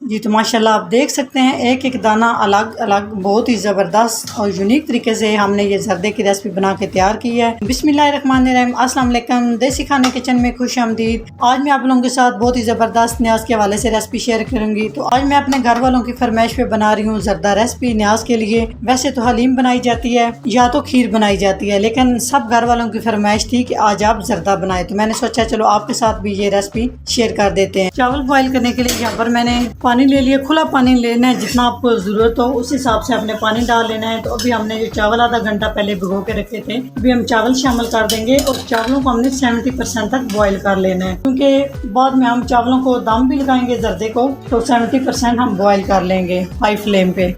जी तो माशाल्लाह आप देख सकते हैं एक एक दाना अलग अलग बहुत ही ज़बरदस्त और यूनिक तरीके से हमने ये जर्दे की रेसिपी बना के तैयार की है। बिस्मिल्लाहिर्रहमानिर्रहीम, अस्सलाम वालेकुम। देसी खाने किचन में खुश आमदीद। आज मैं आप लोगों के साथ बहुत ही ज़बरदस्त न्याज के हवाले से रेसिपी शेयर करूंगी। तो आज मैं अपने घर वालों की फरमाइश पे बना रही हूँ जर्दा रेसिपी न्याज के लिए। वैसे तो हलीम बनाई जाती है या तो खीर बनाई जाती है, लेकिन सब घर वालों की फरमाइश थी कि आज आप जर्दा बनाए, तो मैंने सोचा चलो आपके साथ भी ये रेसिपी शेयर कर देते हैं। चावल बॉईल करने के लिए यहाँ पर मैंने पानी ले लिया। खुला पानी लेना है, जितना आपको ज़रूरत हो उस हिसाब से आपने पानी डाल लेना है। तो अभी हमने जो चावल आधा घंटा पहले भिगो के रखे थे, अभी हम चावल शामिल कर देंगे और चावलों को हमने 70% तक बॉईल कर लेना है, क्योंकि बाद में हम चावलों को दम भी लगाएंगे जर्दे को, तो 70% हम बॉईल कर लेंगे हाई फ्लेम पे।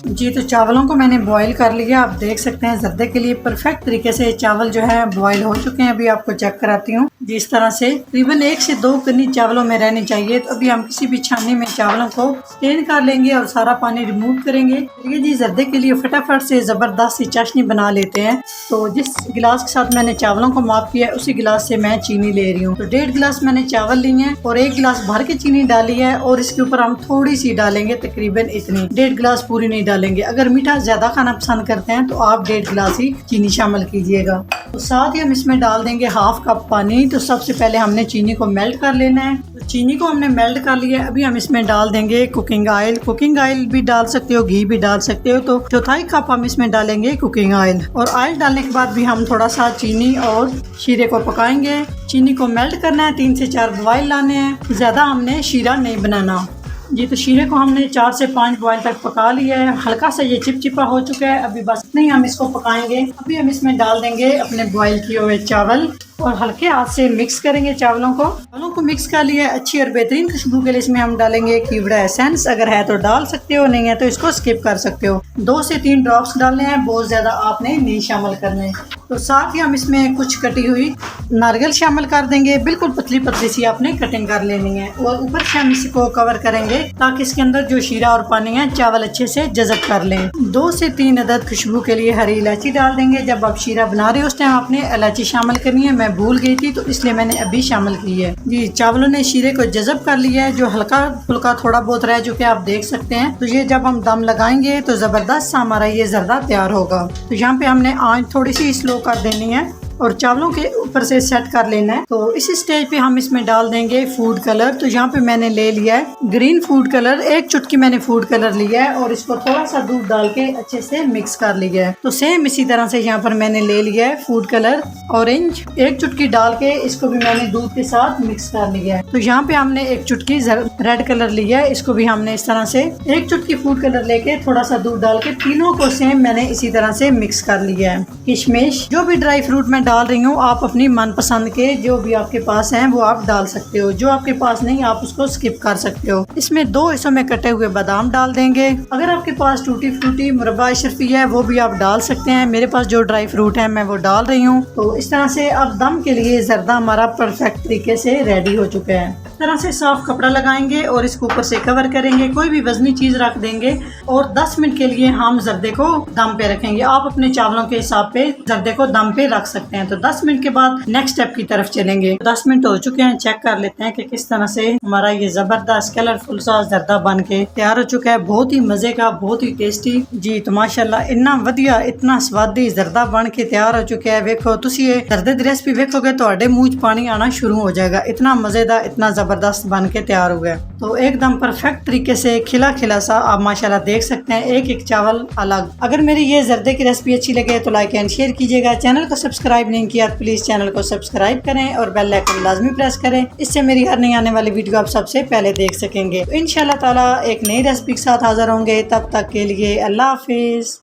जी तो चावलों को मैंने बॉईल कर लिया। आप देख सकते हैं जर्दे के लिए परफेक्ट तरीके से चावल जो है बॉईल हो चुके हैं। अभी आपको चेक कराती हूँ। जिस तरह से तकरीबन 1 से 2 कनी चावलों में रहनी चाहिए। तो अभी हम किसी भी छाननी में चावलों को स्ट्रेन कर लेंगे और सारा पानी रिमूव करेंगे। ये जी जर्दे के लिए फटाफट से ज़बरदस्त सी चाशनी बना लेते हैं। तो जिस गिलास के साथ मैंने चावलों को माप किया उसी गिलास से मैं चीनी ले रही हूँ। तो 1.5 गिलास मैंने चावल ली है और 1 गिलास भर के चीनी डाली है, और इसके ऊपर हम थोड़ी सी डालेंगे, तकरीबन इतनी, 1.5 गिलास पूरी नहीं डालेंगे। अगर मीठा ज्यादा खाना पसंद करते हैं तो आप 1.5 गिलास ही चीनी शामिल कीजिएगा। तो साथ ही हम इसमें डाल देंगे ½ कप पानी। तो सबसे पहले हमने चीनी को मेल्ट कर लेना है। तो चीनी को हमने मेल्ट कर लिया। अभी हम इसमें डाल देंगे कुकिंग ऑयल। कुकिंग ऑयल भी डाल सकते हो, घी भी डाल सकते हो। तो 1/4 कप हम इसमें डालेंगे कुकिंग ऑयल। और ऑयल डालने के बाद भी हम थोड़ा सा चीनी और शीरे को पकाएंगे। चीनी को मेल्ट करना है, 3 से 4 बॉयल लाने हैं, ज्यादा हमने शीरा नहीं बनाना। जी तो शीरे को हमने 4 से 5 बॉयल तक पका लिया है। हल्का सा ये चिपचिपा हो चुका है। अभी बस नहीं, हम इसको पकाएंगे। अभी हम इसमें डाल देंगे अपने बॉयल किए हुए चावल और हल्के हाथ से मिक्स करेंगे चावलों को मिक्स कर लिया। अच्छी और बेहतरीन खुशबू के लिए इसमें हम डालेंगे कीवड़ा एसेंस। अगर है तो डाल सकते हो, नहीं है तो इसको स्किप कर सकते हो। 2 से 3 ड्रॉप्स डालने हैं, बहुत ज्यादा आपने नहीं शामिल करने। तो साथ ही हम इसमें कुछ कटी हुई नारियल शामिल कर देंगे। बिल्कुल पतली पतली सी आपने कटिंग कर लेनी है। और ऊपर से हम इसको कवर करेंगे ताकि इसके अंदर जो शीरा और पानी है चावल अच्छे से जज़ब कर लें। 2 से 3 अदद खुशबू के लिए हरी इलायची डाल देंगे। जब आप शीरा बना रहे हो उस टाइम आपने इलायची शामिल करनी है। मैं भूल गई थी तो इसलिए मैंने अभी शामिल की है। जी चावलों ने शीरे को जज़ब कर लिया है। जो हल्का फुल्का थोड़ा बहुत रह चुका है आप देख सकते हैं। तो ये जब हम दम लगाएंगे तो जबरदस्त सा हमारा ये जर्दा तैयार होगा। तो यहाँ पे हमने आंच थोड़ी सी स्लो कर देनी है और चावलों के ऊपर से सेट कर लेना है। तो इस स्टेज पे हम इसमें डाल देंगे फूड कलर। तो यहाँ पे मैंने ले लिया है ग्रीन फूड कलर, 1 चुटकी मैंने फूड कलर लिया है और इसको थोड़ा सा दूध डाल के अच्छे से मिक्स कर लिया है। तो सेम इसी तरह से यहाँ पर मैंने ले लिया है फूड कलर ऑरेंज, 1 चुटकी डाल के इसको भी मैंने दूध के साथ मिक्स कर लिया है। तो यहाँ पे हमने 1 चुटकी रेड कलर लिया है, इसको भी हमने इस तरह से 1 चुटकी फूड कलर लेके थोड़ा सा दूध डाल के तीनों को सेम मैंने इसी तरह से मिक्स कर लिया है। किशमिश, जो भी ड्राई फ्रूट में डाल रही हूँ आप अपनी मनपसंद के जो भी आपके पास हैं वो आप डाल सकते हो। जो आपके पास नहीं आप उसको स्किप कर सकते हो। इसमें 2 हिस्सों में कटे हुए बादाम डाल देंगे। अगर आपके पास टूटी फ्रूटी मुरब्बा अशरफी है वो भी आप डाल सकते हैं। मेरे पास जो ड्राई फ्रूट है मैं वो डाल रही हूँ। तो इस तरह से अब दम के लिए जर्दा हमारा परफेक्ट तरीके से रेडी हो चुका है। इस तरह से साफ कपड़ा लगाएंगे और इसको ऊपर से कवर करेंगे। कोई भी वजनी चीज रख देंगे और 10 मिनट के लिए हम जर्दे को दम पे रखेंगे। आप अपने चावलों के हिसाब पे जर्दे को दम पे रख सकते हैं। तो 10 मिनट के बाद नेक्स्ट स्टेप की तरफ चलेंगे। 10 मिनट हो चुके हैं, चेक कर लेते हैं कि किस तरह से हमारा ये जबरदस्त कलरफुल सा जर्दा बन के तैयार हो चुका है। बहुत ही मजे का, बहुत ही टेस्टी। जी तो माशाल्लाह इतना वधिया, इतना स्वादी जर्दा बन के तैयार हो चुका है। वेखो तुसी ये जर्दे दी रेसिपी वेखोगे तो मुंह च पानी आना शुरू हो जाएगा। इतना मजेदार, इतना जबरदस्त बन के तैयार हो गया। तो एकदम परफेक्ट तरीके से खिला खिला सा आप माशाल्लाह देख सकते हैं, एक एक चावल अलग। अगर मेरी ये जर्दे की रेसिपी अच्छी लगे तो लाइक एंड शेयर कीजिएगा। चैनल को सब्सक्राइब नहीं किया तो प्लीज चैनल को सब्सक्राइब करें और बेल आइकन लाजमी प्रेस करें। इससे मेरी हर नई आने वाली वीडियो आप सबसे पहले देख सकेंगे। तो इंशाल्लाह ताला एक नई रेसिपी के साथ हाजिर होंगे। तब तक के लिए अल्लाह हाफिज।